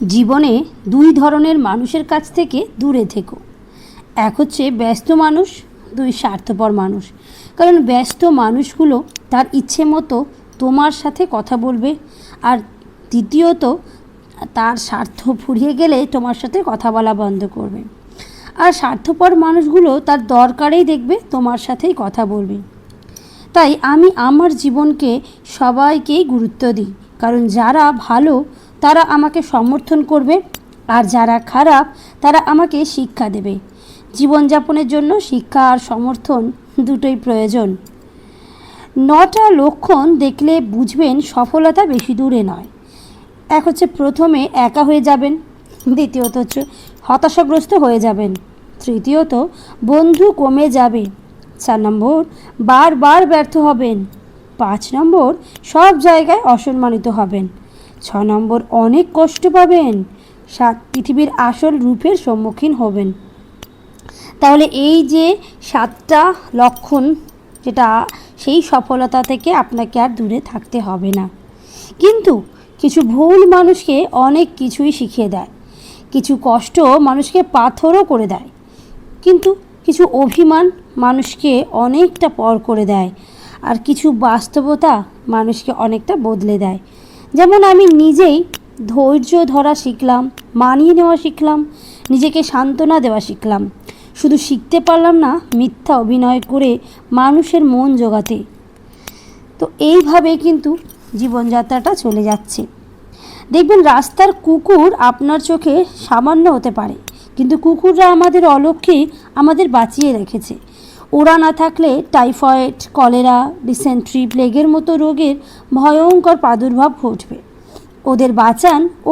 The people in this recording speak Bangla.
জীবনে দুই ধরনের মানুষের কাছ থেকে দূরে থেকো। এক হচ্ছে ব্যস্ত মানুষ, দুই স্বার্থপর মানুষ। কারণ ব্যস্ত মানুষগুলো তার ইচ্ছে মতো তোমার সাথে কথা বলবে, আর দ্বিতীয়ত তার স্বার্থ ফুরিয়ে গেলে তোমার সাথে কথা বলা বন্ধ করবে। আর স্বার্থপর মানুষগুলো তার দরকারেই দেখবে তোমার সাথেই কথা বলবে। তাই আমি আমার জীবনকে সবাইকেই গুরুত্ব দিই, কারণ যারা ভালো তারা আমাকে সমর্থন করবে, আর যারা খারাপ তারা আমাকে শিক্ষা দেবে। জীবনযাপনের জন্য শিক্ষা আর সমর্থন দুটোই প্রয়োজন। 9টা লক্ষণ দেখলে বুঝবেন সফলতা বেশি দূরে নয়। এক হচ্ছে প্রথমে একা হয়ে যাবেন, দ্বিতীয়ত হচ্ছে হতাশাগ্রস্ত হয়ে যাবেন, তৃতীয়ত বন্ধু কমে যাবে, 4 নম্বর বারবার ব্যর্থ হবেন, 5 নম্বর সব জায়গায় অসম্মানিত হবেন, 6 নম্বর অনেক কষ্ট পাবেন, 7 পৃথিবীর আসল রূপের সম্মুখীন হবেন। তাহলে এই যে 7টা লক্ষণ, যেটা সেই সফলতা থেকে আপনাকে আর দূরে থাকতে হবে না। কিন্তু কিছু ভুল মানুষকে অনেক কিছুই শিখিয়ে দেয়, কিছু কষ্ট মানুষকে পাথরও করে দেয়, কিন্তু কিছু অভিমান মানুষকে অনেকটা পর করে দেয়, আর কিছু বাস্তবতা মানুষকে অনেকটা বদলে দেয়। যেমন আমি নিজেই ধৈর্য ধরা শিখলাম, মানিয়ে নেওয়া শিখলাম, নিজেকে সান্ত্বনা দেওয়া শিখলাম। শুধু শিখতে পারলাম না মিথ্যা অভিনয় করে মানুষের মন জোগাতে। তো এইভাবে কিন্তু জীবনযাত্রাটা চলে যাচ্ছে। দেখবেন রাস্তার কুকুর আপনার চোখে সামান্য হতে পারে, কিন্তু কুকুররা আমাদের অলক্ষ্যে আমাদের বাঁচিয়ে রেখেছে। ওরা না থাকলে টাইফয়েড, কলেরা, ডিসেন্ট্রি, প্লেগের মতো রোগের ভয়ঙ্কর প্রাদুর্ভাব ঘটবে। ওদের বাঁচান ও